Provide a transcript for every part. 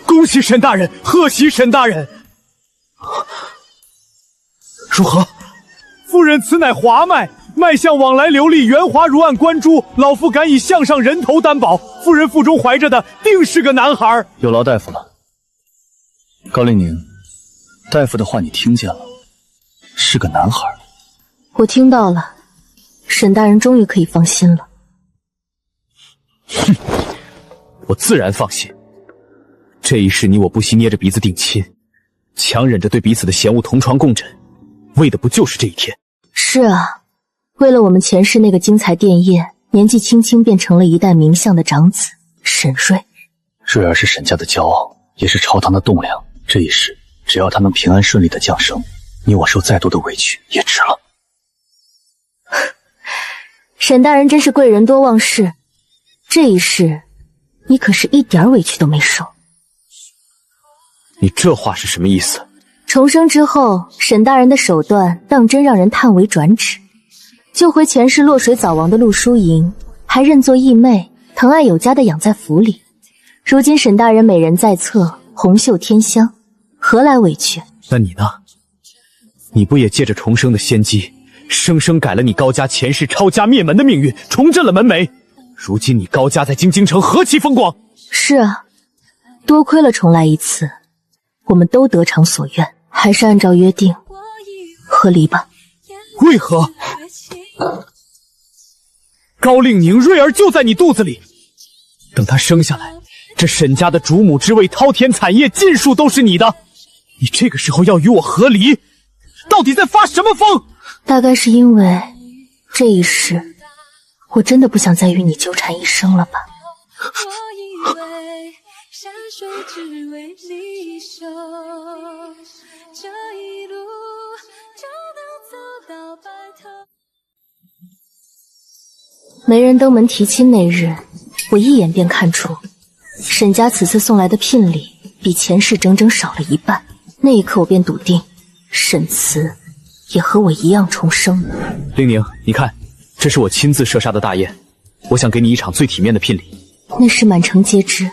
恭喜沈大人，贺喜沈大人！如何？夫人此乃华脉，脉象往来流利，圆滑如按关珠。老夫敢以项上人头担保，夫人腹中怀着的定是个男孩。有劳大夫了。高令宁，大夫的话你听见了，是个男孩。我听到了，沈大人终于可以放心了。哼，我自然放心。这一世你我不惜捏着鼻子定亲，强忍着对彼此的嫌恶同床共枕，为的不就是这一天？是啊，为了我们前世那个精彩殿宴，年纪轻轻便成了一代名相的长子沈瑞。瑞儿是沈家的骄傲，也是朝堂的栋梁。这一世，只要他能平安顺利的降生，你我受再多的委屈也值了。沈大人真是贵人多忘事，这一世你可是一点委屈都没受。你这话是什么意思？重生之后，沈大人的手段当真让人叹为转指。救回前世落水早亡的陆淑莹，还认作义妹，疼爱有加的养在府里。如今沈大人美人在侧，红袖添香，何来委屈？那你呢？你不也借着重生的先机，生生改了你高家前世抄家灭门的命运，重振了门楣？如今你高家在京京城何其风光！是啊，多亏了重来一次，我们都得偿所愿，还是按照约定和离吧。为何？高令宁，瑞儿就在你肚子里，等她生下来，这沈家的主母之位、滔天产业尽数都是你的。你这个时候要与我和离，到底在发什么疯？大概是因为这一世，我真的不想再与你纠缠一生了吧。我以为山水只为你守，这一路就能走到白头。媒人登门提亲那日，我一眼便看出沈家此次送来的聘礼比前世整整少了一半。那一刻我便笃定，沈慈也和我一样重生了。令宁，你看，这是我亲自设下的大宴，我想给你一场最体面的聘礼。那事满城皆知，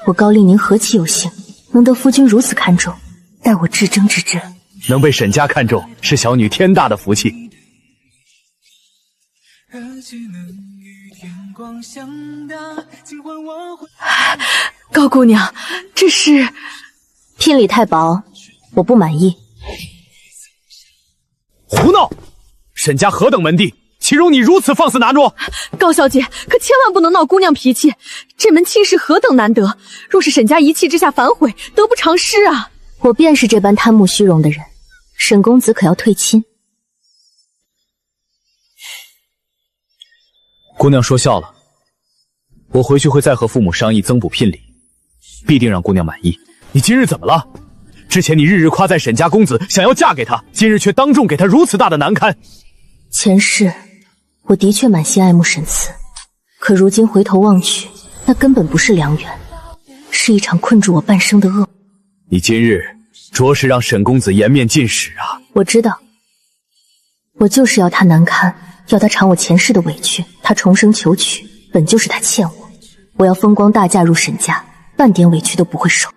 我高令宁何其有幸，能得夫君如此看重，待我至真至真。能被沈家看中，是小女天大的福气。高姑娘，这是聘礼太薄，我不满意。胡闹！沈家何等门第，岂容你如此放肆拿诺？高小姐，可千万不能闹姑娘脾气，这门亲事何等难得，若是沈家一气之下反悔，得不偿失啊！我便是这般贪慕虚荣的人，沈公子可要退亲？姑娘说笑了，我回去会再和父母商议增补聘礼，必定让姑娘满意。你今日怎么了？之前你日日夸赞沈家公子想要嫁给他，今日却当众给他如此大的难堪。前世我的确满心爱慕沈慈，可如今回头望去，那根本不是良缘，是一场困住我半生的恶。你今日着实让沈公子颜面尽失啊！我知道，我就是要他难堪，要他尝我前世的委屈。他重生求娶，本就是他欠我，我要风光大嫁入沈家，半点委屈都不会受。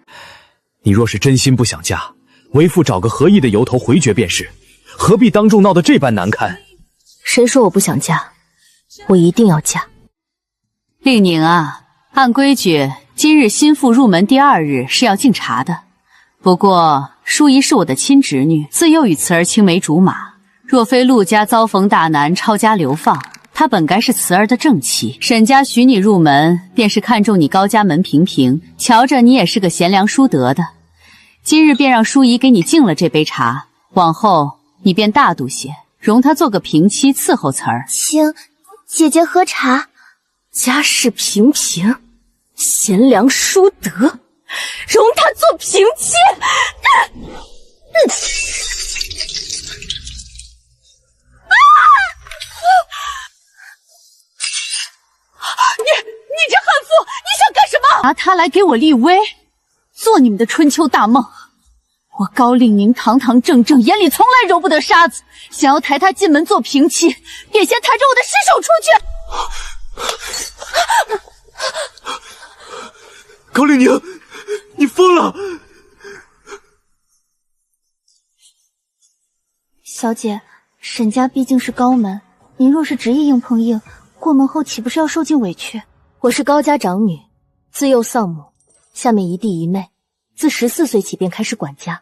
你若是真心不想嫁，为父找个合意的由头回绝便是，何必当众闹得这般难堪？谁说我不想嫁？我一定要嫁。令宁啊，按规矩，今日新妇入门第2日是要敬茶的。不过淑仪是我的亲侄女，自幼与慈儿青梅竹马，若非陆家遭逢大难抄家流放，她本该是慈儿的正妻。沈家许你入门，便是看中你高家门平平，瞧着你也是个贤良淑德的。今日便让淑仪给你敬了这杯茶，往后你便大度些，容她做个平妻伺候慈儿。请姐姐喝茶。家世平平，贤良淑德，容她做平妻。你这悍妇，你想干什么？拿她来给我立威，做你们的春秋大梦。我高令宁堂堂正正，眼里从来揉不得沙子，想要抬她进门做平妻，便先抬着我的尸首出去。高令宁，你疯了！小姐，沈家毕竟是高门，您若是执意硬碰硬，过门后岂不是要受尽委屈？我是高家长女，自幼丧母，下面一弟一妹，自14岁起便开始管家。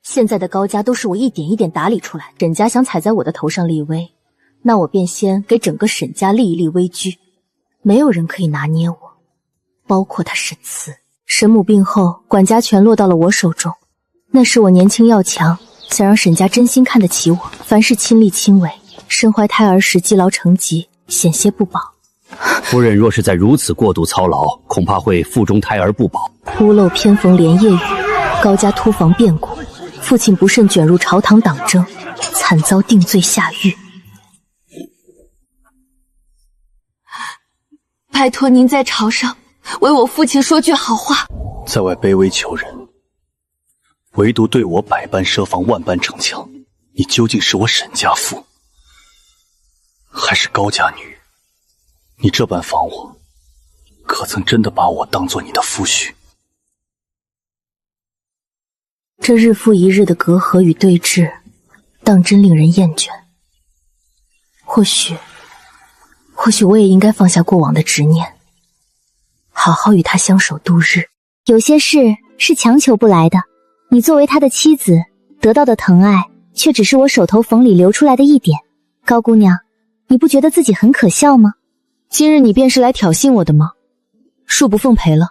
现在的高家都是我一点一点打理出来。沈家想踩在我的头上立威，那我便先给整个沈家立一立威居，没有人可以拿捏我，包括他沈慈。沈母病后，管家全落到了我手中。那时我年轻要强，想让沈家真心看得起我，凡事亲力亲为。身怀胎儿时积劳成疾，险些不保。夫人若是再如此过度操劳，恐怕会腹中胎儿不保。屋漏偏逢连夜雨，高家突防变故，父亲不慎卷入朝堂党争，惨遭定罪下狱。拜托您在朝上为我父亲说句好话。在外卑微求人，唯独对我百般设防，万般逞强。你究竟是我沈家父，还是高家女？你这般防我，可曾真的把我当作你的夫婿？这日复一日的隔阂与对峙，当真令人厌倦。或许我也应该放下过往的执念，好好与他相守度日。有些事是强求不来的，你作为他的妻子，得到的疼爱却只是我手头缝里流出来的一点。高姑娘，你不觉得自己很可笑吗？今日你便是来挑衅我的吗？恕不奉陪了。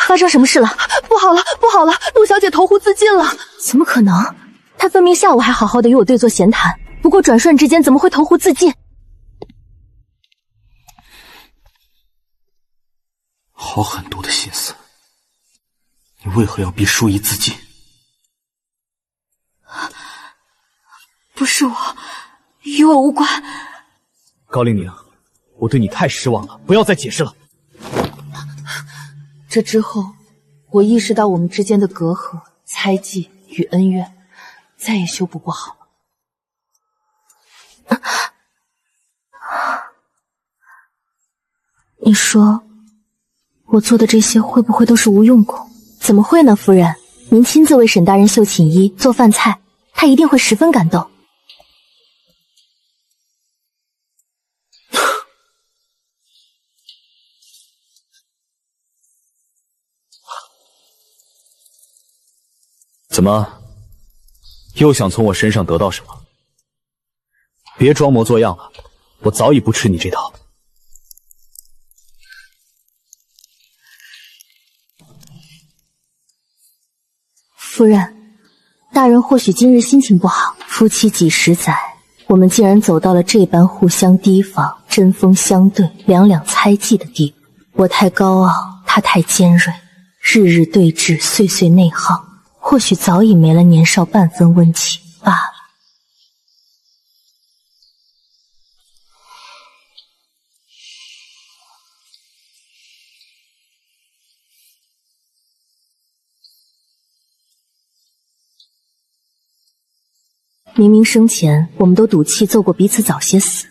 发生什么事了？不好了，不好了！陆小姐投湖自尽了！怎么可能？她分明下午还好好的与我对坐闲谈，不过转瞬之间怎么会投湖自尽？好狠毒的心思！你为何要逼淑仪自尽？不是我，与我无关。高令宁，我对你太失望了，不要再解释了。这之后，我意识到我们之间的隔阂、猜忌与恩怨，再也修补不好了。你说，我做的这些会不会都是无用功？怎么会呢，夫人？您亲自为沈大人绣锦衣、做饭菜，他一定会十分感动。怎么，又想从我身上得到什么？别装模作样了，我早已不吃你这套。夫人，大人或许今日心情不好，夫妻几十载，我们竟然走到了这般互相提防、针锋相对、两两猜忌的地步。我太高傲，他太尖锐，日日对峙，岁岁内耗。或许早已没了年少半分温情罢了。明明生前我们都赌气奏过彼此早些死，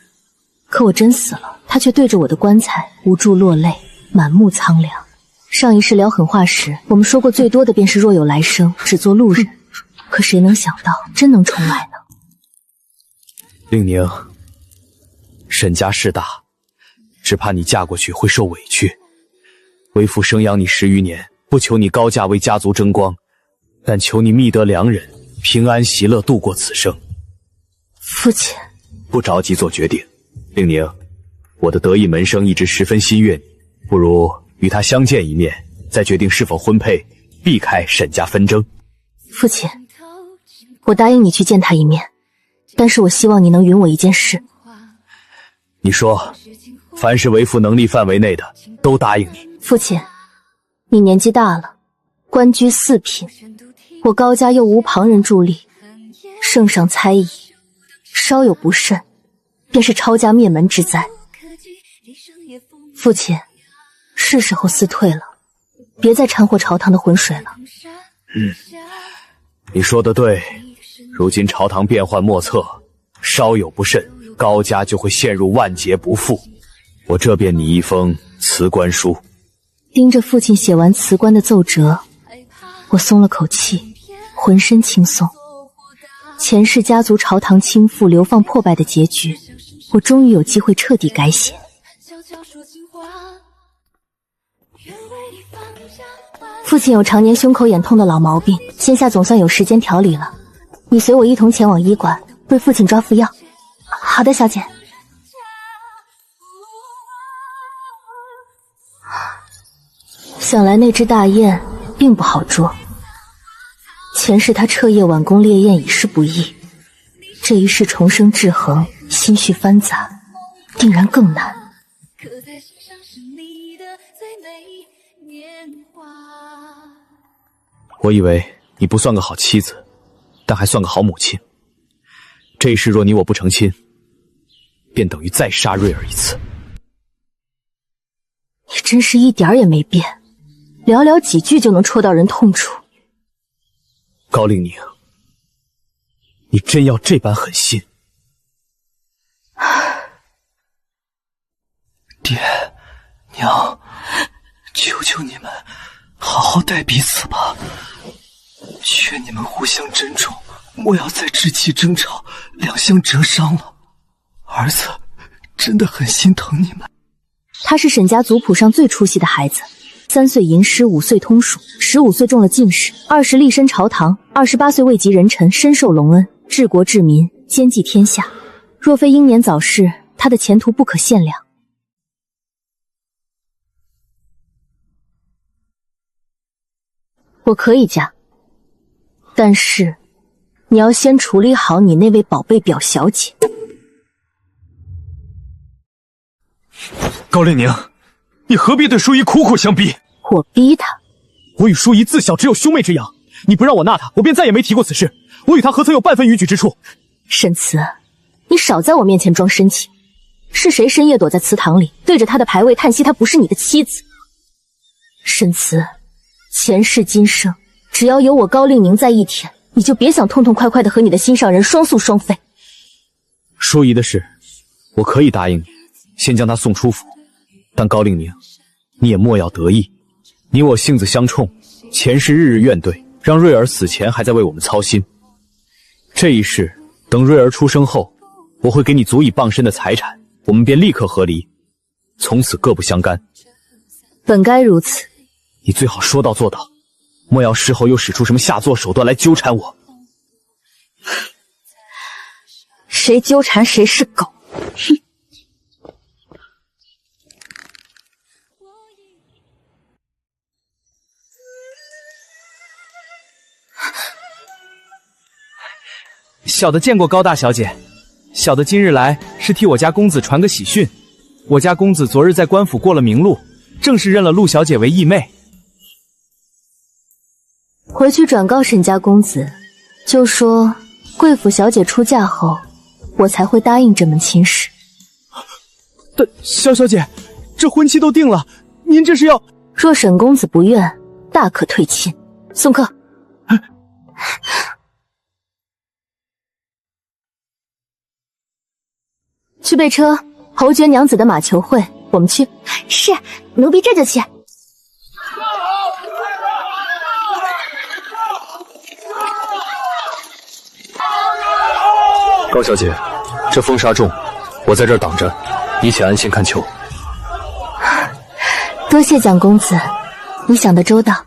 可我真死了，他却对着我的棺材无助落泪，满目苍凉。上一世聊狠话时，我们说过最多的便是若有来生，只做路人。可谁能想到，真能重来呢？令宁，沈家势大，只怕你嫁过去会受委屈。为父生养你10余年，不求你高价为家族争光，但求你觅得良人，平安喜乐度过此生。父亲，不着急做决定。令宁，我的得意门生一直十分心悦你，不如与他相见一面，再决定是否婚配，避开沈家纷争。父亲，我答应你去见他一面，但是我希望你能允我一件事。你说，凡是为父能力范围内的，都答应你。父亲，你年纪大了，官居4品，我高家又无旁人助力，圣上猜疑，稍有不慎，便是抄家灭门之灾。父亲，是时候辞退了，别再掺和朝堂的浑水了。你说的对，如今朝堂变幻莫测，稍有不慎，高家就会陷入万劫不复。我这便拟一封辞官书。盯着父亲写完辞官的奏折，我松了口气，浑身轻松。前世家族朝堂倾覆、流放破败的结局，我终于有机会彻底改写。父亲有常年胸口眼痛的老毛病，现下总算有时间调理了。你随我一同前往医馆，为父亲抓服药。好的，小姐。想来那只大雁并不好捉，前世他彻夜晚攻烈焰已是不易，这一世重生制衡，心绪繁杂，定然更难。刻在心上是你的最美年华。我以为你不算个好妻子，但还算个好母亲。这一世若你我不成亲，便等于再杀瑞儿一次。你真是一点儿也没变，寥寥几句就能戳到人痛处。高令宁，你真要这般狠心？爹娘，求求你们好好待彼此吧，劝你们互相珍重，莫要再稚气争吵，两相折伤了。儿子真的很心疼你们。他是沈家族谱上最出息的孩子，3岁吟诗，5岁通蜀，15岁中了进士，20立身朝堂，28岁位极人臣，深受隆恩，治国治民，兼济天下。若非英年早逝，他的前途不可限量。我可以嫁，但是你要先处理好你那位宝贝表小姐。高令宁，你何必对淑仪苦苦相逼？我逼她？我与淑仪自小只有兄妹之养，你不让我纳她，我便再也没提过此事。我与她何曾有半分逾矩之处？沈慈，你少在我面前装深情。是谁深夜躲在祠堂里，对着她的牌位叹息她不是你的妻子？沈慈，前世今生，只要有我高令宁在一天，你就别想痛痛快快的和你的心上人双宿双飞。淑仪的事，我可以答应你，先将她送出府。但高令宁，你也莫要得意，你我性子相冲，前世日日怨怼，让瑞儿死前还在为我们操心。这一世，等瑞儿出生后，我会给你足以傍身的财产，我们便立刻和离，从此各不相干。本该如此，你最好说到做到，莫要事后又使出什么下作手段来纠缠我。谁纠缠谁是狗。哼。小的见过高大小姐，小的今日来是替我家公子传个喜讯。我家公子昨日在官府过了明路，正式认了陆小姐为义妹。回去转告沈家公子，就说贵府小姐出嫁后，我才会答应这门亲事。但萧小姐，这婚期都定了，您这是要……若沈公子不愿，大可退亲。送客。去备车，侯爵娘子的马球会，我们去。是，奴婢这就去。高小姐，这风沙重，我在这儿挡着，你且安心看球。多谢蒋公子，你想得周到。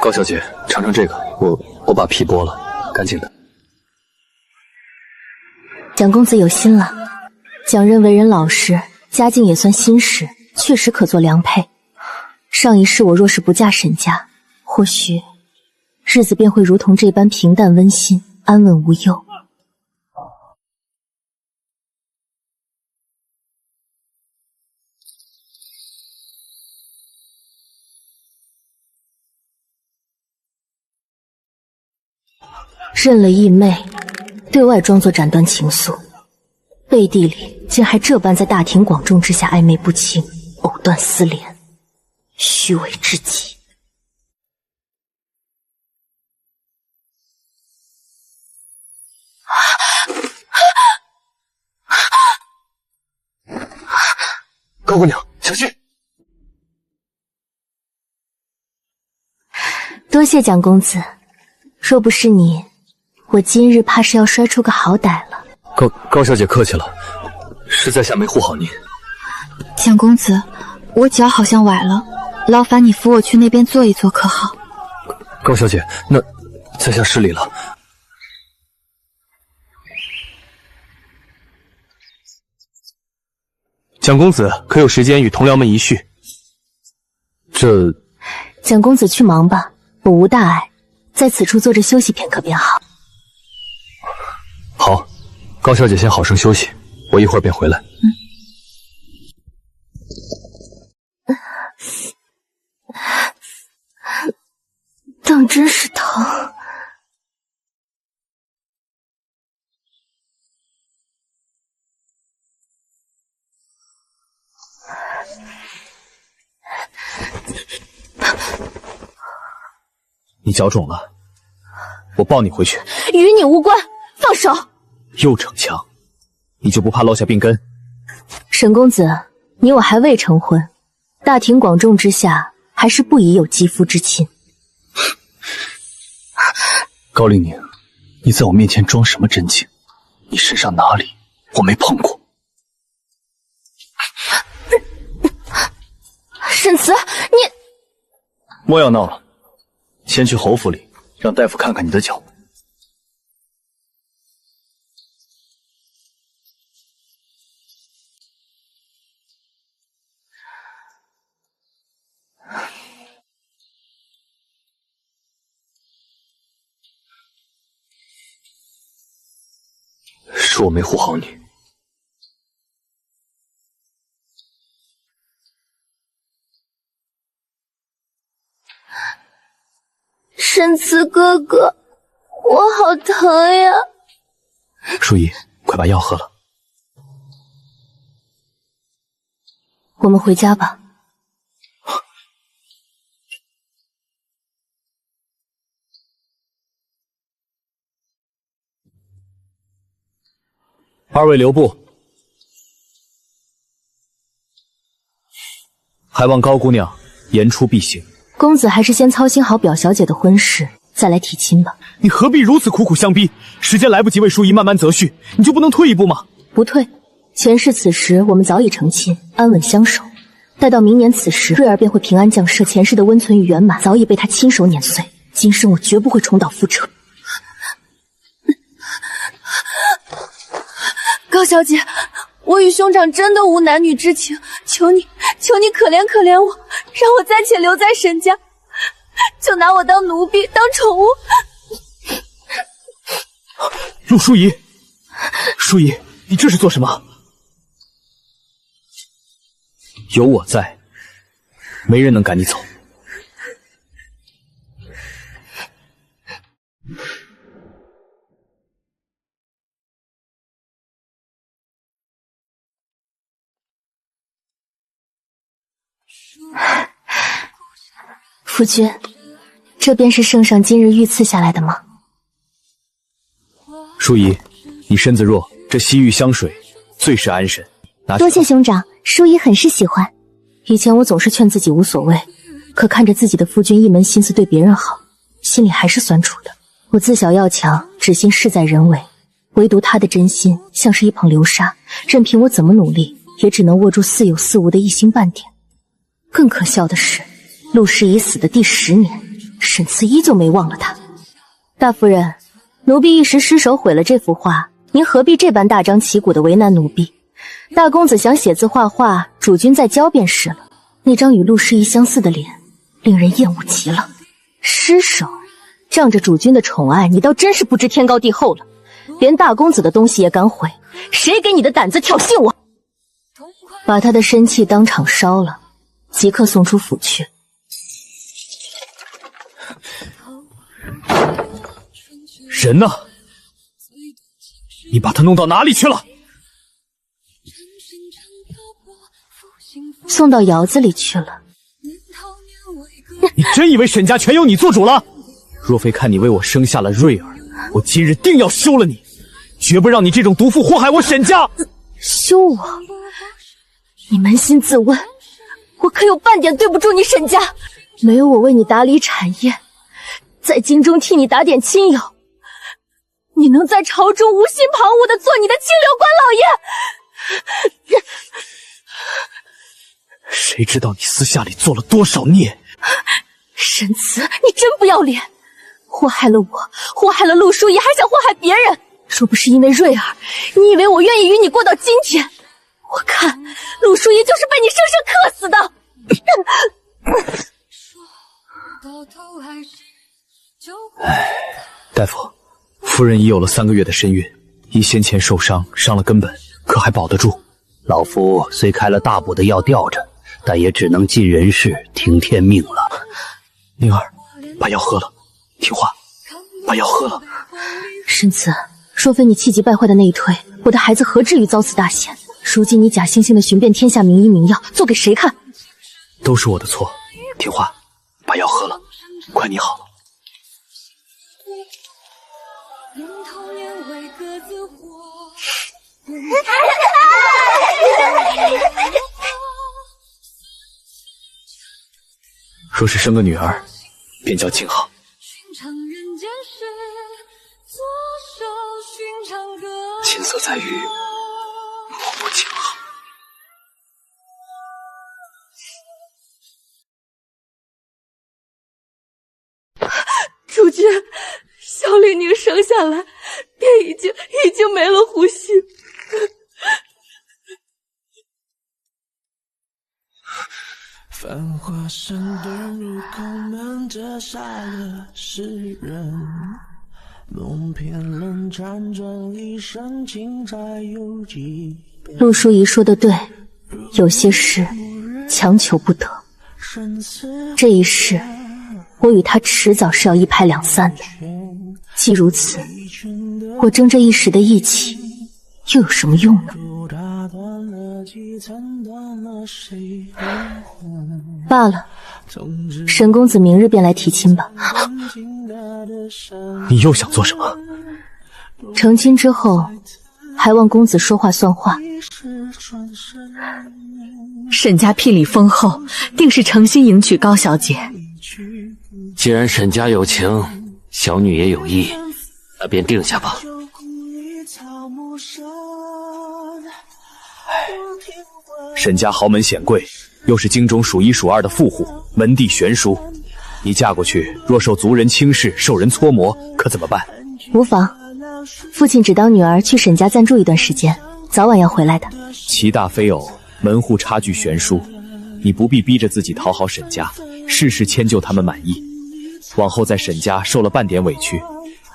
高小姐，尝尝这个，我把皮剥了，干净的。蒋公子有心了，蒋任为人老实，家境也算殷实，确实可做良配。上一世我若是不嫁沈家，或许日子便会如同这般平淡温馨，安稳无忧。认了义妹，对外装作斩断情愫，背地里竟还这般在大庭广众之下暧昧不清，藕断丝连，虚伪至极。高姑娘，小心！多谢蒋公子，若不是你，我今日怕是要摔出个好歹了。高小姐客气了，是在下没护好您。蒋公子，我脚好像崴了，劳烦你扶我去那边坐一坐，可好？高小姐，那在下失礼了。蒋公子可有时间与同僚们一叙？蒋公子去忙吧，我无大碍，在此处坐着休息片刻便好。好，高小姐先好生休息，我一会儿便回来。当真是疼。你脚肿了，我抱你回去。与你无关，放手！又逞强，你就不怕落下病根？沈公子，你我还未成婚，大庭广众之下，还是不宜有肌肤之亲。高丽宁，你在我面前装什么真情？你身上哪里我没碰过？沈慈，你莫要闹了，先去侯府里，让大夫看看你的脚。是我没护好你。沈慈哥哥，我好疼呀！淑仪，快把药喝了。我们回家吧。二位留步，还望高姑娘言出必行。公子还是先操心好表小姐的婚事，再来提亲吧。你何必如此苦苦相逼？时间来不及为淑仪慢慢择婿，你就不能退一步吗？不退。前世此时我们早已成亲，安稳相守。待到明年此时，瑞儿便会平安降世。前世的温存与圆满早已被他亲手碾碎，今生我绝不会重蹈覆辙。高小姐，我与兄长真的无男女之情，求你可怜可怜我，让我暂且留在沈家，就拿我当奴婢，当宠物。陆淑仪，淑仪，你这是做什么？有我在，没人能赶你走。夫君，这便是圣上今日御赐下来的吗？淑仪，你身子弱，这西域香水最是安神。多谢兄长，淑仪很是喜欢。以前我总是劝自己无所谓，可看着自己的夫君一门心思对别人好，心里还是酸楚的。我自小要强，只信事在人为，唯独他的真心像是一捧流沙，任凭我怎么努力，也只能握住似有似无的一星半点。更可笑的是，陆氏已死的第10年，沈慈依旧没忘了他。大夫人，奴婢一时失手毁了这幅画，您何必这般大张旗鼓的为难奴婢？大公子想写字画画，主君再教便是了。那张与陆诗怡相似的脸，令人厌恶极了。失手，仗着主君的宠爱，你倒真是不知天高地厚了，连大公子的东西也敢毁，谁给你的胆子挑衅我？把他的身契当场烧了，即刻送出府去。人呢？你把他弄到哪里去了？送到窑子里去了。你真以为沈家全由你做主了？若非看你为我生下了瑞儿，我今日定要休了你，绝不让你这种毒妇祸害我沈家。休我？你扪心自问，我可有半点对不住你沈家？没有我为你打理产业，在京中替你打点亲友，你能在朝中无心旁骛的做你的清流官老爷？谁知道你私下里做了多少孽？沈慈，你真不要脸！祸害了我，祸害了陆淑仪，还想祸害别人。若不是因为瑞儿，你以为我愿意与你过到今天？我看陆淑仪就是被你生生克死的。大夫，夫人已有了3个月的身孕，依先前受伤，伤了根本，可还保得住？老夫虽开了大补的药吊着，但也只能尽人事，听天命了。宁儿，把药喝了，听话，把药喝了。沈慈，若非你气急败坏的内推，我的孩子何至于遭此大险？如今你假惺惺的寻遍天下名医名药，做给谁看？都是我的错，听话，把药喝了，快你好了。若是生个女儿，便叫静好。琴瑟在御，莫不静好。主君，小李宁生下来便已经没了呼吸。繁华山顿入口满折杀了世人，梦偏冷辗转一生情债有几遍。陆淑仪说的对，有些事强求不得。这一世，我与他迟早是要一拍两散的。既如此，我争这一时的义气，又有什么用呢？罢了，沈公子明日便来提亲吧。你又想做什么？成亲之后，还望公子说话算话。沈家聘礼丰厚，定是诚心迎娶高小姐。既然沈家有情，小女也有意，那便定下吧。沈家豪门显贵，又是京中数1数2的富户，门第悬殊。你嫁过去，若受族人轻视，受人搓磨，可怎么办？无妨，父亲只当女儿去沈家暂住一段时间，早晚要回来的。其大非偶，门户差距悬殊，你不必逼着自己讨好沈家，事事迁就他们满意。往后在沈家受了半点委屈，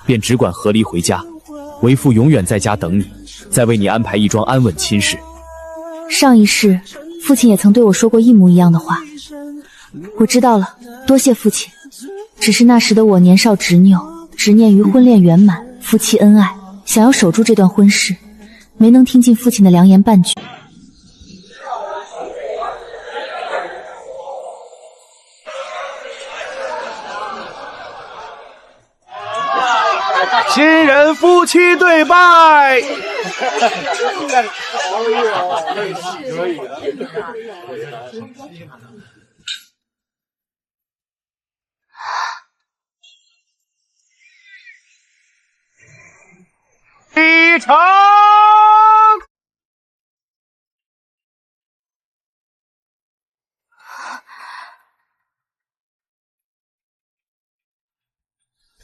便只管和离回家，为父永远在家等你，再为你安排一桩安稳亲事。上一世，父亲也曾对我说过一模一样的话。我知道了，多谢父亲。只是那时的我年少执拗，执念于婚恋圆满，夫妻恩爱，想要守住这段婚事，没能听进父亲的良言半句。新人夫妻对拜。启程。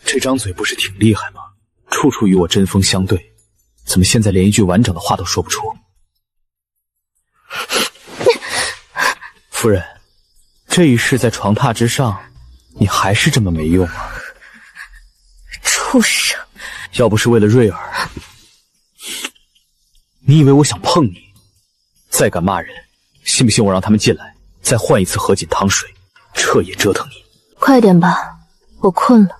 这张嘴不是挺厉害吗？处处与我针锋相对，怎么现在连一句完整的话都说不出？夫人，这一世在床榻之上，你还是这么没用啊！畜生！要不是为了瑞儿，你以为我想碰你？再敢骂人，信不信我让他们进来，再换一次合锦汤水，彻夜折腾你？快点吧，我困了。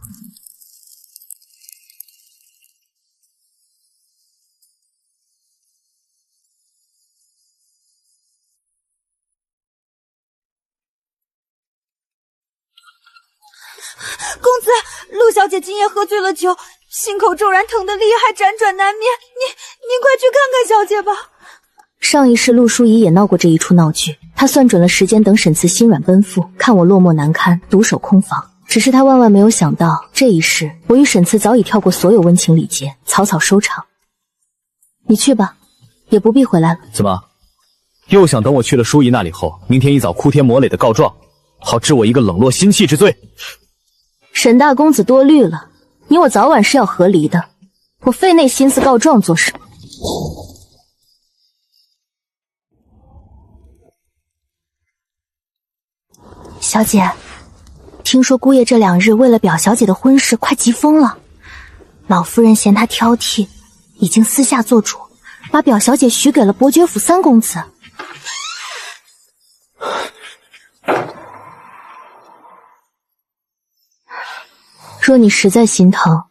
公子，陆小姐今夜喝醉了酒，心口骤然疼得厉害，辗转难眠。您快去看看小姐吧。上一世陆淑仪也闹过这一出闹剧，她算准了时间，等沈慈心软奔赴，看我落寞难堪，独守空房。只是她万万没有想到，这一世我与沈慈早已跳过所有温情礼节，草草收场。你去吧，也不必回来了。怎么，又想等我去了淑仪那里后，明天一早哭天抹泪的告状，好治我一个冷落心气之罪？沈大公子多虑了，你我早晚是要和离的，我费那心思告状做什么？小姐，听说姑爷这2日为了表小姐的婚事快急疯了，老夫人嫌他挑剔，已经私下做主，把表小姐许给了伯爵府3公子。若你实在心疼，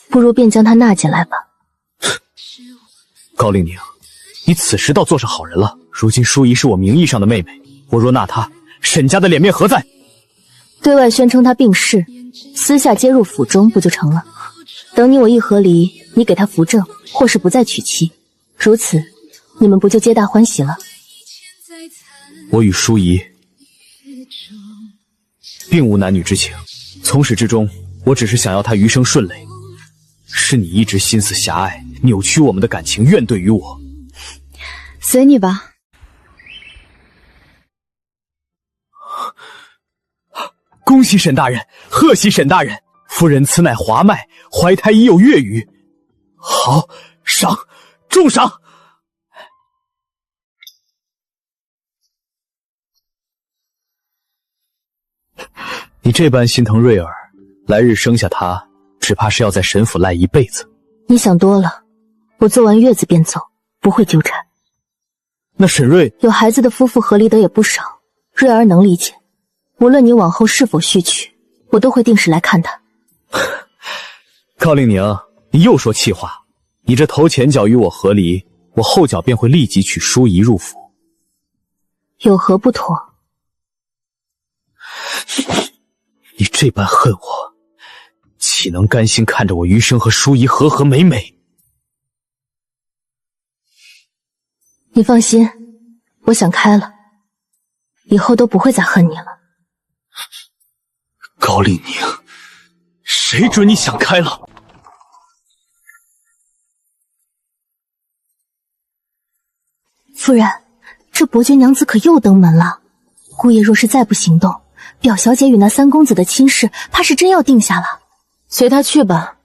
不如便将她纳进来吧。高令宁，你此时倒做上好人了。如今淑仪是我名义上的妹妹，我若纳她，沈家的脸面何在？对外宣称她病逝，私下接入府中不就成了？等你我一和离，你给她扶正，或是不再娶妻，如此你们不就皆大欢喜了？我与淑仪并无男女之情，从始至终我只是想要她余生顺累，是你一直心思狭隘，扭曲我们的感情，怨怼于我。随你吧。恭喜沈大人，贺喜沈大人！夫人此乃华脉，怀胎已有月余。好，赏，重赏！你这般心疼瑞儿，来日生下她，只怕是要在沈府赖一辈子。你想多了，我做完月子便走，不会纠缠。那沈瑞有孩子的夫妇和离得也不少，瑞儿能理解。无论你往后是否续娶，我都会定时来看他。高令宁，你又说气话！你这头前脚与我和离，我后脚便会立即娶淑仪入府。有何不妥？你这般恨我，岂能甘心看着我余生和淑仪和和美美？你放心，我想开了，以后都不会再恨你了。高令宁，谁准你想开了？夫人，这伯爵娘子可又登门了。姑爷若是再不行动，表小姐与那3公子的亲事，怕是真要定下了。随他去吧，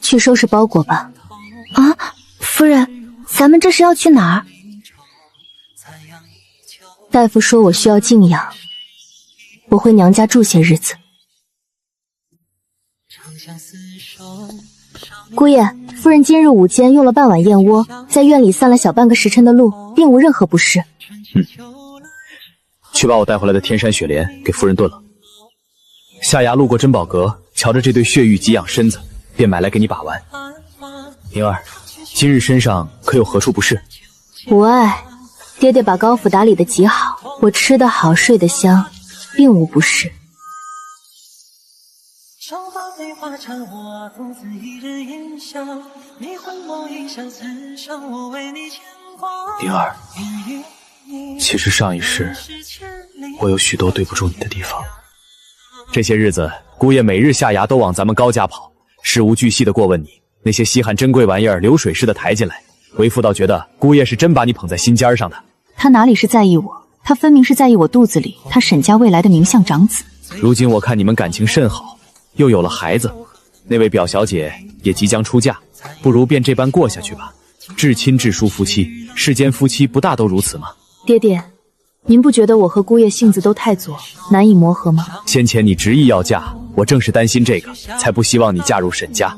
去收拾包裹吧。啊，夫人，咱们这是要去哪儿？大夫说我需要静养，我回娘家住些日子。姑爷，夫人今日午间用了半碗燕窝，在院里散了小半个时辰的路，并无任何不适。去把我带回来的天山雪莲给夫人炖了。下衙路过珍宝阁，瞧着这对血玉给养身子，便买来给你把玩。宁儿，今日身上可有何处不适？无碍，爹爹把高府打理得极好，我吃得好，睡得香，并无不适。宁儿，其实上一世我有许多对不住你的地方。这些日子，姑爷每日下衙都往咱们高家跑，事无巨细的过问你，那些稀罕珍贵玩意儿流水似的抬进来。为父倒觉得姑爷是真把你捧在心尖上的。他哪里是在意我，他分明是在意我肚子里他沈家未来的名相长子。如今我看你们感情甚好，又有了孩子，那位表小姐也即将出嫁，不如便这般过下去吧。至亲至疏夫妻，世间夫妻不大都如此吗？爹爹，您不觉得我和姑爷性子都太左，难以磨合吗？先前你执意要嫁，我正是担心这个，才不希望你嫁入沈家。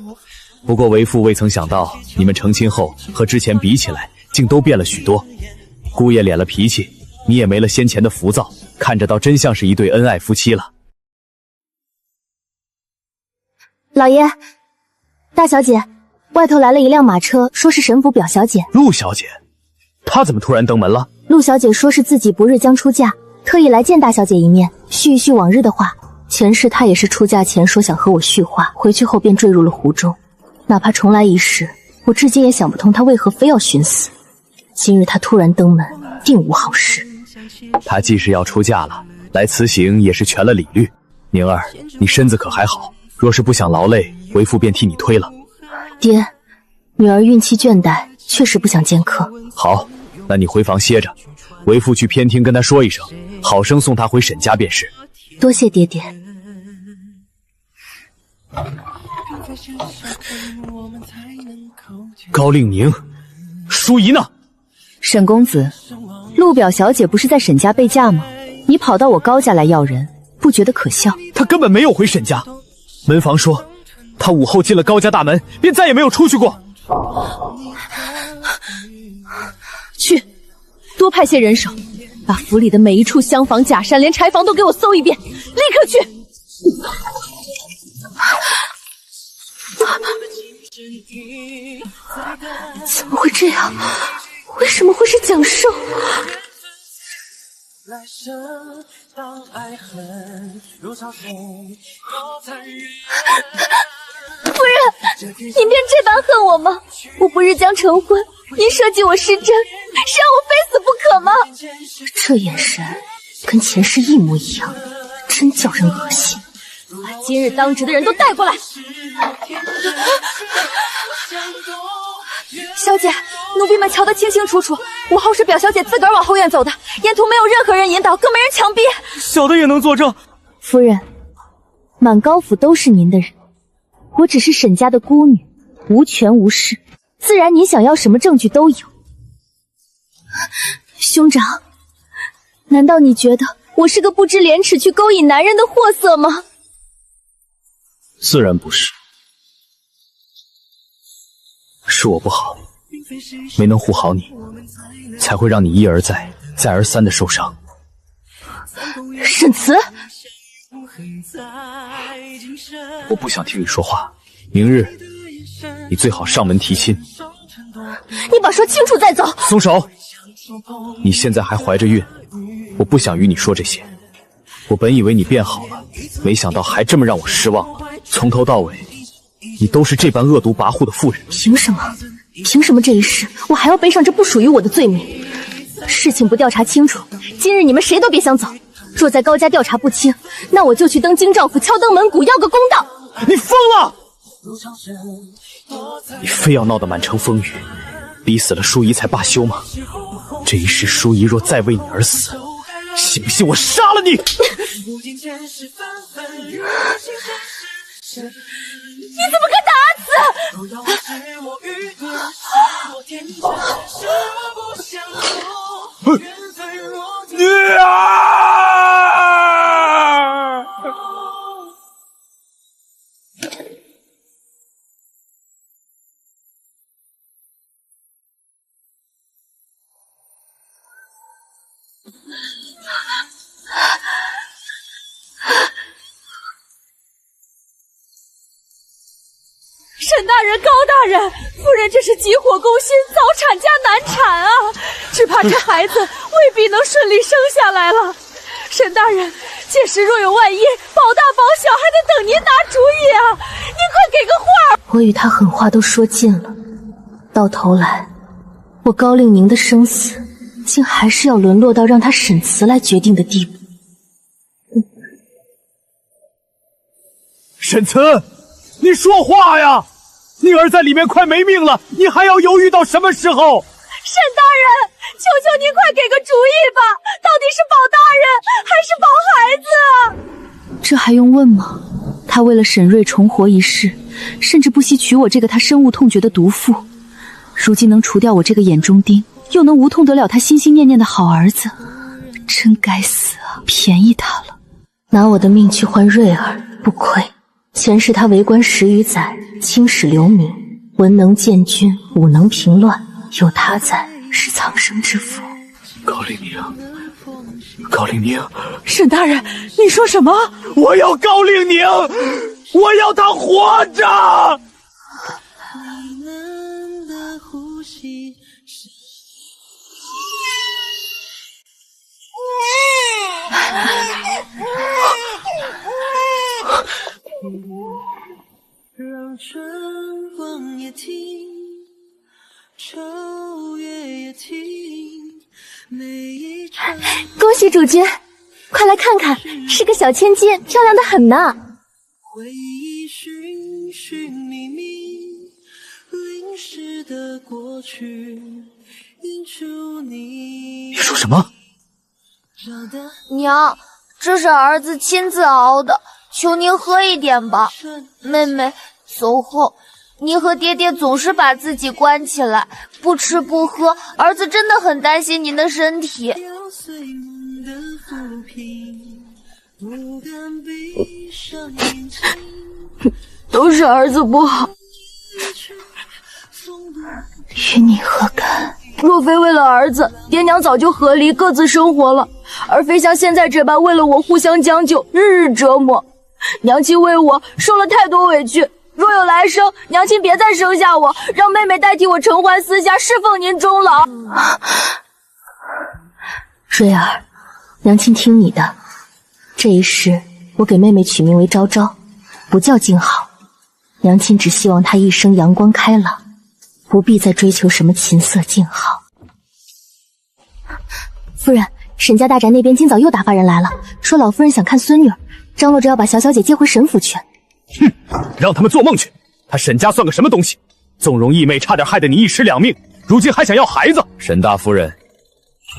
不过为父未曾想到，你们成亲后和之前比起来，竟都变了许多。姑爷敛了脾气，你也没了先前的浮躁，看着倒真像是一对恩爱夫妻了。老爷，大小姐，外头来了一辆马车，说是沈府表小姐。陆小姐，她怎么突然登门了？陆小姐说是自己不日将出嫁，特意来见大小姐一面，叙一叙往日的话。前世他也是出嫁前说想和我续话，回去后便坠入了湖中。哪怕重来一世，我至今也想不通他为何非要寻死。今日他突然登门，定无好事。他既是要出嫁了，来辞行也是全了礼律。宁儿，你身子可还好？若是不想劳累，为父便替你推了。爹，女儿孕期倦怠，确实不想见客。好，那你回房歇着，为父去偏厅跟他说一声，好生送他回沈家便是。多谢爹爹。高令宁，淑仪呢？沈公子，陆表小姐不是在沈家备嫁吗？你跑到我高家来要人，不觉得可笑？她根本没有回沈家，门房说她午后进了高家大门，便再也没有出去过。去，多派些人手，把府里的每一处厢房、假山，连柴房都给我搜一遍，立刻去！怎么会这样？为什么会是蒋寿？夫人，您便这般恨我吗？我不日将成婚，您设计我失贞，是让我非死不可吗？这眼神跟前世一模一样，真叫人恶心。把今日当值的人都带过来。小姐，奴婢们瞧得清清楚楚，午后是表小姐自个儿往后院走的，沿途没有任何人引导，更没人强逼。小的也能作证。夫人，满高府都是您的人，我只是沈家的孤女，无权无势，自然您想要什么证据都有。兄长，难道你觉得我是个不知廉耻去勾引男人的货色吗？自然不是，是我不好，没能护好你，才会让你一而再、再而三的受伤。沈慈，我不想听你说话，明日你最好上门提亲。你把说清楚再走。松手！你现在还怀着孕，我不想与你说这些。我本以为你变好了，没想到还这么让我失望了。从头到尾，你都是这般恶毒跋扈的妇人。凭什么？凭什么这一世我还要背上这不属于我的罪名？事情不调查清楚，今日你们谁都别想走。若在高家调查不清，那我就去登京兆府敲登门鼓，要个公道。你疯了！你非要闹得满城风雨，逼死了淑仪才罢休吗？这一世淑仪若再为你而死，信不信我杀了你？你怎么敢打死？沈大人、高大人，夫人这是急火攻心，早产加难产啊！只怕这孩子未必能顺利生下来了。沈大人，届时若有万一，保大保小还得等您拿主意啊！您快给个话！我与他狠话都说尽了，到头来，我高令宁的生死，竟还是要沦落到让他沈慈来决定的地步。沈慈，你说话呀！宁儿在里面快没命了，你还要犹豫到什么时候？沈大人，求求您快给个主意吧，到底是保大人还是保孩子？这还用问吗？他为了沈瑞重活一世，甚至不惜娶我这个他深恶痛绝的毒妇。如今能除掉我这个眼中钉，又能无痛得了他心心念念的好儿子，真该死啊！便宜他了，拿我的命去换瑞儿，不亏。前世他为官10余载，青史留名，文能建军，武能平乱，有他在，是苍生之福。高令宁，高令宁，沈大人，你说什么？我要高令宁，我要他活着！让春光也停，秋月也停，每一场恭喜主君，快来看看，是个小千金，漂亮的很呢。回忆寻寻觅觅，淋湿的过去，映出你说什么？娘，这是儿子亲自熬的，求您喝一点吧。妹妹，走后您和爹爹总是把自己关起来，不吃不喝，儿子真的很担心您的身体。都是儿子不好，与你何干？若非为了儿子，爹娘早就和离，各自生活了，而非像现在这般为了我互相将就，日日折磨。娘亲为我受了太多委屈，若有来生，娘亲别再生下我，让妹妹代替我承欢丝嫁，侍奉您终老。蕊儿，娘亲听你的。这一世，我给妹妹取名为昭昭，不叫静好。娘亲只希望她一生阳光开朗，不必再追求什么琴瑟静好。夫人，沈家大宅那边今早又打发人来了，说老夫人想看孙女儿，张罗着要把小小姐接回沈府去。哼，让他们做梦去！他沈家算个什么东西？纵容义妹，差点害得你一尸两命，如今还想要孩子。沈大夫人，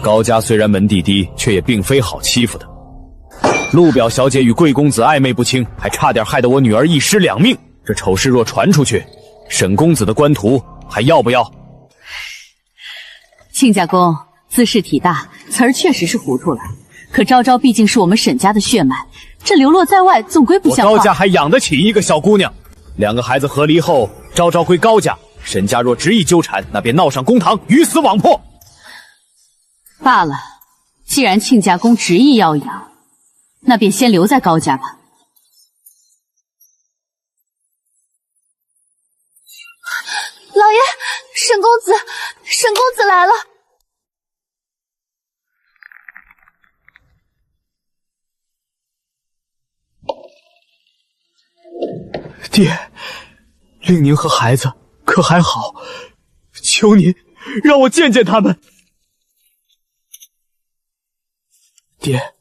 高家虽然门第低，却也并非好欺负的。陆表小姐与贵公子暧昧不清，还差点害得我女儿一尸两命。这丑事若传出去，沈公子的官途还要不要？亲家公自恃体大，词儿确实是糊涂了。可昭昭毕竟是我们沈家的血脉，这流落在外总归不像话。我高家还养得起一个小姑娘，两个孩子和离后，昭昭归高家，沈家若执意纠缠，那便闹上公堂，鱼死网破。罢了，既然亲家公执意要养，那便先留在高家吧。老爷，沈公子，沈公子来了。爹，令宁和孩子可还好？求您让我见见他们。爹，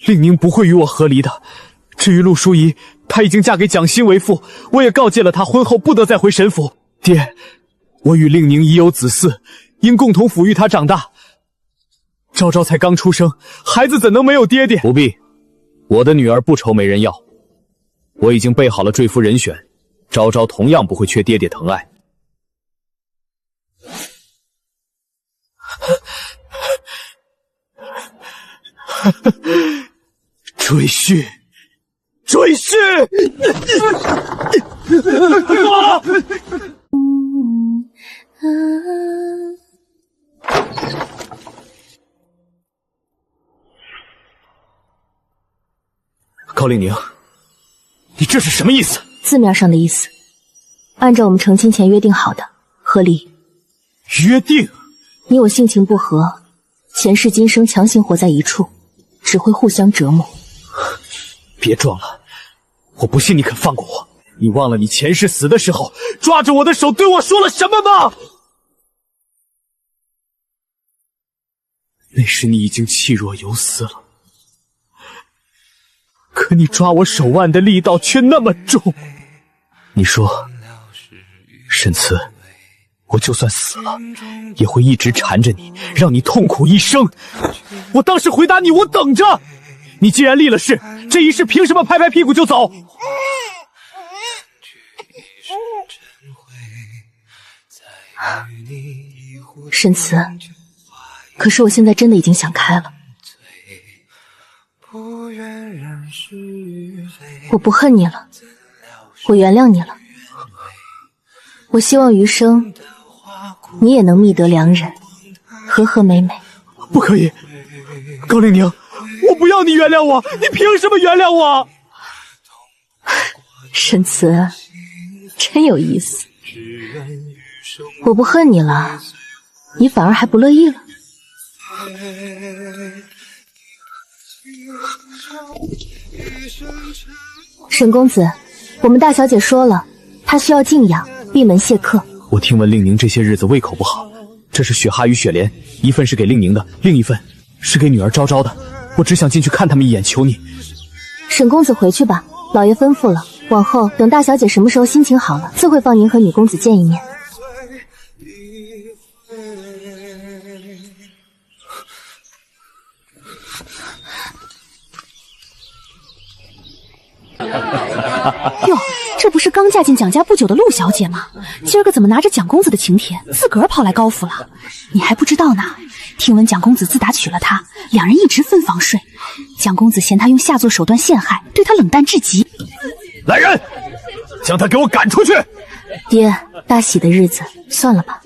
令宁不会与我和离的。至于陆淑仪，她已经嫁给蒋欣为妇，我也告诫了她，婚后不得再回沈府。爹，我与令宁已有子嗣，应共同抚育她长大。昭昭才刚出生，孩子怎能没有爹爹？不必，我的女儿不愁没人要。我已经备好了坠夫人选，昭昭同样不会缺爹爹疼爱。赘婿，赘婿！高令宁，你这是什么意思？字面上的意思，按照我们成亲前约定好的，和离。约定？你我性情不合，前世今生强行活在一处，只会互相折磨。别装了，我不信你肯放过我。你忘了你前世死的时候抓着我的手对我说了什么吗？那时你已经气若游丝了，可你抓我手腕的力道却那么重。你说，沈慈，我就算死了，也会一直缠着你，让你痛苦一生。我当时回答你，我等着。你既然立了誓，这一世凭什么拍拍屁股就走？沈慈，可是我现在真的已经想开了。我不恨你了，我原谅你了。我希望余生你也能觅得良人，和和美美。不可以，高令宁，我不要你原谅我，你凭什么原谅我？沈慈，真有意思。我不恨你了，你反而还不乐意了。沈公子，我们大小姐说了，她需要静养，闭门谢客。我听闻令宁这些日子胃口不好，这是雪哈与雪莲，一份是给令宁的，另一份是给女儿昭昭的。我只想进去看他们一眼，求你。沈公子回去吧，老爷吩咐了，往后等大小姐什么时候心情好了，自会放您和女公子见一面。哟，这不是刚嫁进蒋家不久的陆小姐吗？今儿个怎么拿着蒋公子的请帖，自个儿跑来高府了？你还不知道呢？听闻蒋公子自打娶了她，两人一直分房睡。蒋公子嫌她用下作手段陷害，对她冷淡至极。来人，将他给我赶出去！爹，大喜的日子，算了吧。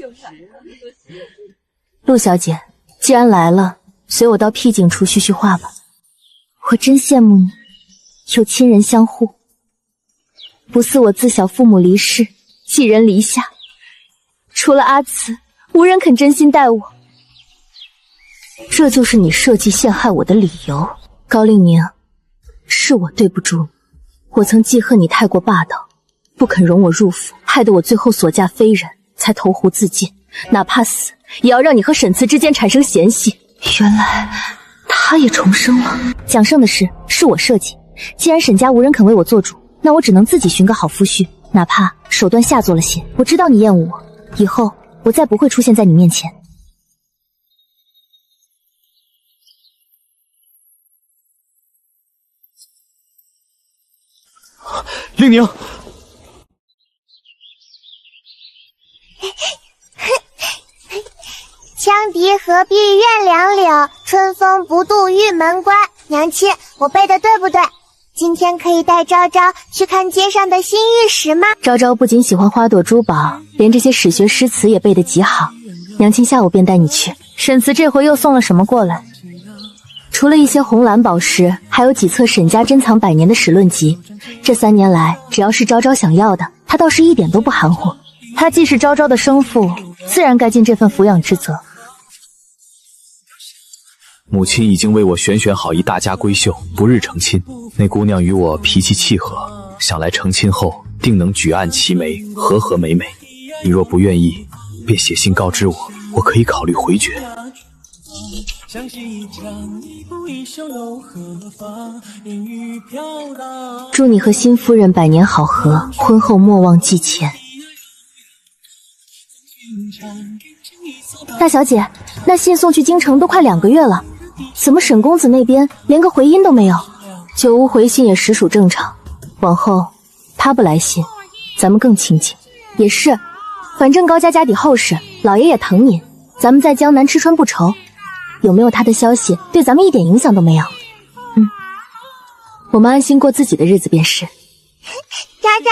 陆小姐，既然来了，随我到僻静处叙叙话吧。我真羡慕你，有亲人相护，不似我自小父母离世，寄人篱下，除了阿慈，无人肯真心待我。这就是你设计陷害我的理由，高令宁，是我对不住你。我曾记恨你太过霸道，不肯容我入府，害得我最后所嫁非人，才投湖自尽。哪怕死，也要让你和沈慈之间产生嫌隙。原来他也重生了。蒋胜的事是我设计，既然沈家无人肯为我做主，那我只能自己寻个好夫婿，哪怕手段下作了些。我知道你厌恶我，以后我再不会出现在你面前。令宁，羌笛何必怨两柳，春风不度玉门关。娘亲，我背的对不对？今天可以带昭昭去看街上的新玉石吗？昭昭不仅喜欢花朵珠宝，连这些史学诗词也背得极好。娘亲下午便带你去。沈慈这回又送了什么过来？除了一些红蓝宝石，还有几册沈家珍藏100年的史论集。这3年来，只要是昭昭想要的，他倒是一点都不含糊。他既是昭昭的生父，自然该尽这份抚养之责。母亲已经为我选好一大家闺秀，不日成亲。那姑娘与我脾气契合，想来成亲后定能举案齐眉，和和美美。你若不愿意，便写信告知我，我可以考虑回绝。祝你和新夫人百年好合，婚后莫忘寄钱。大小姐，那信送去京城都快2个月了，怎么沈公子那边连个回音都没有？久无回信也实属正常。往后他不来信，咱们更亲近。也是，反正高家家底厚实，老爷也疼您，咱们在江南吃穿不愁。有没有他的消息，对咱们一点影响都没有。我们安心过自己的日子便是。昭昭，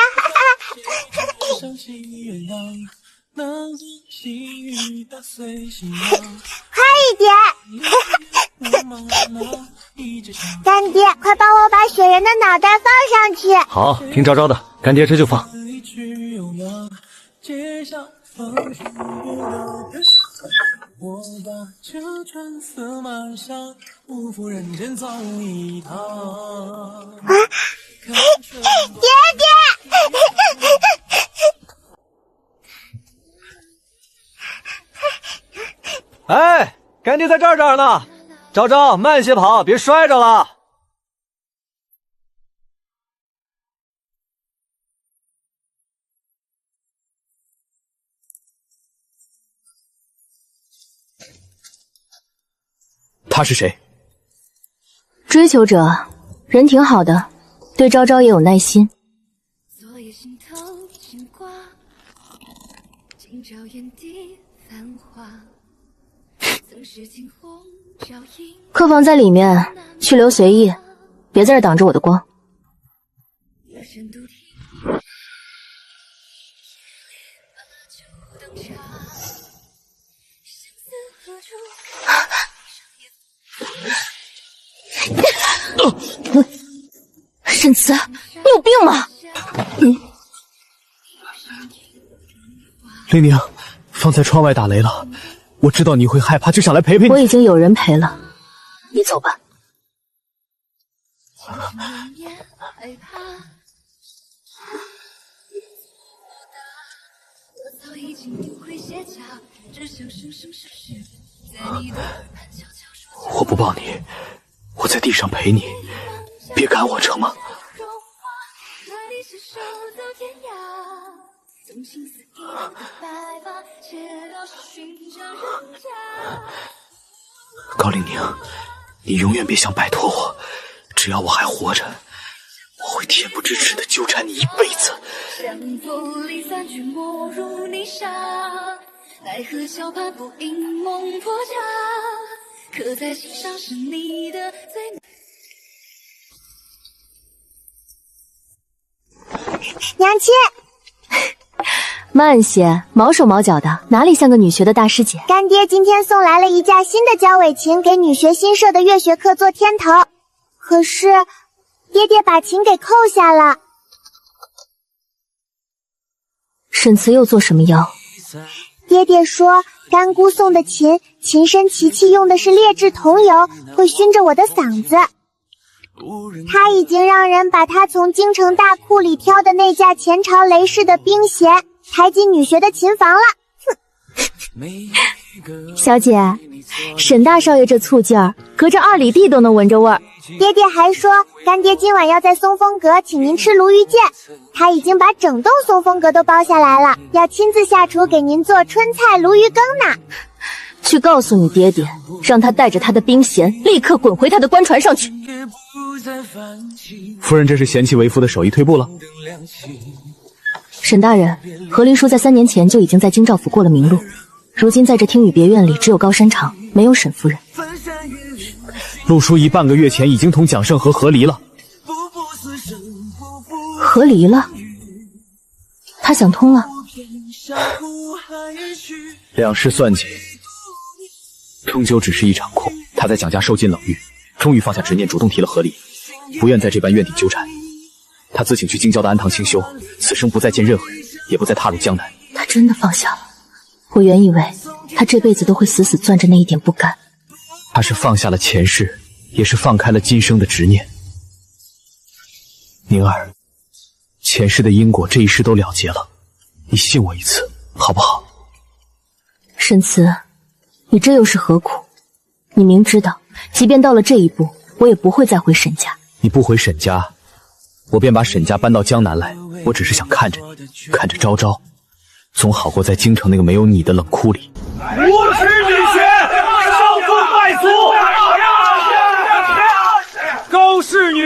快一点！干爹，快帮我把雪人的脑袋放上去。好，听昭昭的，干爹这就放。我把这春色满上，不负人间走一趟。爹爹！哎，干爹在这儿呢。昭昭，慢些跑，别摔着了。他是谁？追求者，人挺好的，对昭昭也有耐心。客房在里面，去留随意，别在这挡着我的光。沈慈，你有病吗？令宁，方才窗外打雷了，我知道你会害怕，就想来陪陪你。我已经有人陪了，你走吧。我不抱你，我在地上陪你，别赶我成吗？高令宁，你永远别想摆脱我，只要我还活着，我会恬不知耻地纠缠你一辈子。奈何桥畔不应梦破家，刻在心上是你的最。娘亲，慢些，毛手毛脚的，哪里像个女学的大师姐？干爹今天送来了一架新的交尾琴，给女学新设的乐学课做添头。可是，爹爹把琴给扣下了。沈慈又做什么妖？爹爹说，干姑送的琴，琴身齐器用的是劣质桐油，会熏着我的嗓子。他已经让人把他从京城大库里挑的那架前朝雷式的冰弦抬进女学的琴房了。小姐，沈大少爷这醋劲儿，隔着2里地都能闻着味儿。爹爹还说，干爹今晚要在松风阁请您吃鲈鱼腱，他已经把整栋松风阁都包下来了，要亲自下厨给您做春菜鲈鱼羹呢。去告诉你爹爹，让他带着他的冰弦立刻滚回他的官船上去。夫人这是嫌弃为夫的手艺退步了？沈大人，何离书在3年前就已经在京兆府过了名录，如今在这听雨别院里只有高山长，没有沈夫人。陆淑仪半个月前已经同蒋胜和和离了。和离了？他想通了。两事算尽，终究只是一场空。他在蒋家受尽冷遇，终于放下执念，主动提了和离，不愿在这般怨底纠缠。他自请去京郊的安堂清修，此生不再见任何人，也不再踏入江南。他真的放下了。我原以为他这辈子都会死死攥着那一点不甘。他是放下了前世，也是放开了今生的执念。宁儿，前世的因果这一世都了结了，你信我一次好不好？沈慈，你这又是何苦？你明知道即便到了这一步，我也不会再回沈家。你不回沈家，我便把沈家搬到江南来。我只是想看着你，看着昭昭，总好过在京城那个没有你的冷窟里。无耻女学，少妇败俗！高氏女，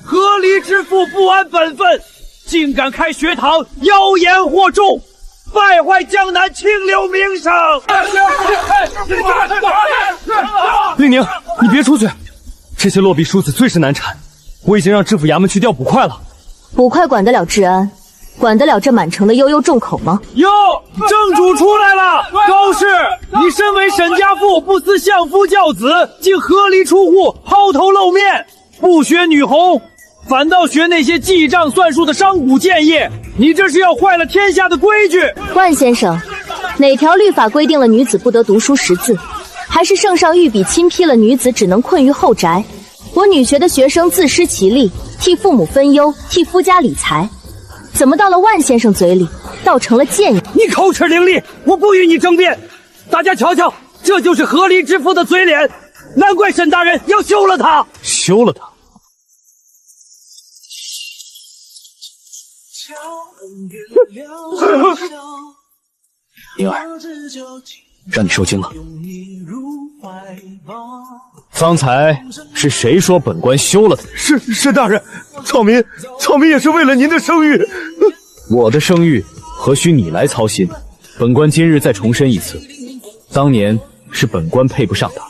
和离之妇不安本分，竟敢开学堂，妖言惑众，败坏江南清流名声！令宁，你别出去，这些落笔梳子最是难缠，我已经让知府衙门去调捕快了。捕快管得了治安，管得了这满城的悠悠众口吗？哟，正主出来了！高氏，你身为沈家妇，不思相夫教子，竟和离出户，抛头露面，不学女红，反倒学那些记账算术的商贾建业，你这是要坏了天下的规矩！万先生，哪条律法规定了女子不得读书识字？还是圣上御笔亲批了女子只能困于后宅？我女学的学生自食其力，替父母分忧，替夫家理财，怎么到了万先生嘴里，倒成了谏言？你口齿伶俐，我不与你争辩。大家瞧瞧，这就是和离之妇的嘴脸，难怪沈大人要休了他。休了他？宁儿，让你受惊了。方才是谁说本官休了他？是大人，草民也是为了您的声誉。我的声誉何须你来操心？本官今日再重申一次，当年是本官配不上他，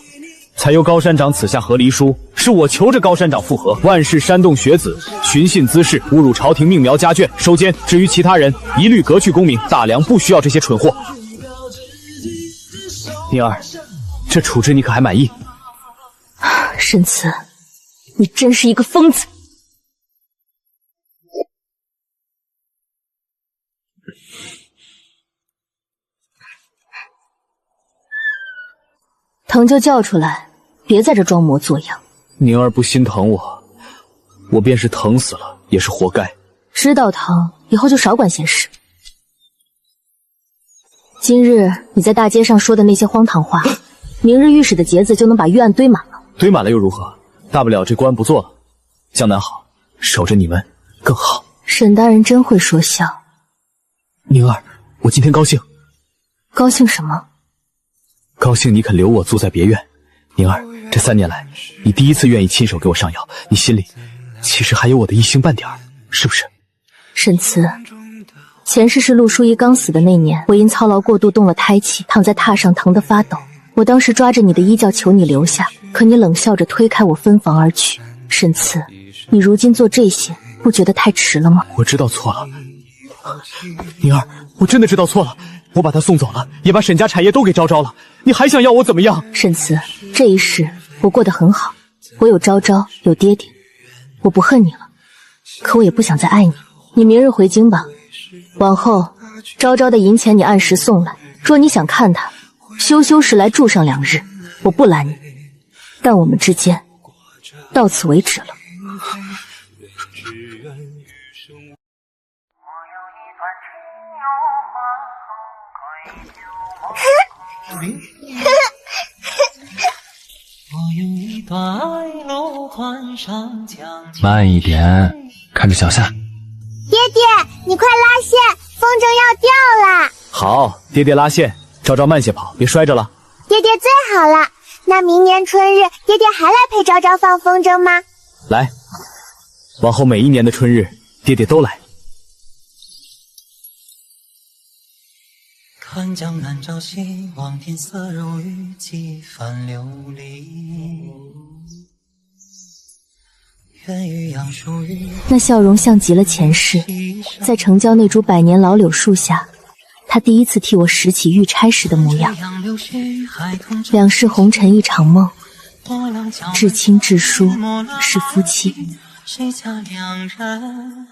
才由高山长赐下和离书，是我求着高山长复合。万世煽动学子，寻衅滋事，侮辱朝廷命苗家眷，收监。至于其他人，一律革去功名。大梁不需要这些蠢货。宁儿，这处置你可还满意？沈慈，你真是一个疯子！疼就叫出来，别在这装模作样。宁儿不心疼我，我便是疼死了也是活该。知道疼，以后就少管闲事。今日你在大街上说的那些荒唐话，明日御史的节子就能把御案堆满了。堆满了又如何？大不了这官不做了。江南好，守着你们更好。沈大人真会说笑。宁儿，我今天高兴。高兴什么？高兴你肯留我住在别院。宁儿，这3年来，你第一次愿意亲手给我上药，你心里其实还有我的一星半点儿，是不是？沈慈，前世是陆淑仪刚死的那年，我因操劳过度动了胎气，躺在榻上疼得发抖。我当时抓着你的衣角求你留下，可你冷笑着推开我分房而去。沈慈，你如今做这些，不觉得太迟了吗？我知道错了，宁儿，我真的知道错了。我把他送走了，也把沈家产业都给昭昭了，你还想要我怎么样？沈慈，这一世我过得很好，我有昭昭，有爹爹，我不恨你了，可我也不想再爱你。你明日回京吧，往后昭昭的银钱你按时送来，若你想看他，休时来住上2日，我不拦你，但我们之间到此为止了。慢一点，看着脚下。爹爹，你快拉线，风筝要掉了。好，爹爹拉线，昭昭慢些跑，别摔着了。爹爹最好了，那明年春日，爹爹还来陪昭昭放风筝吗？来，往后每一年的春日，爹爹都来。看江南朝夕，望天色如雨，几番流离。愿与杨树雨。那笑容像极了前世，在城郊那株百年老柳树下，他第一次替我拾起玉钗时的模样。两世红尘一场梦，至亲至疏是夫妻。谁家两人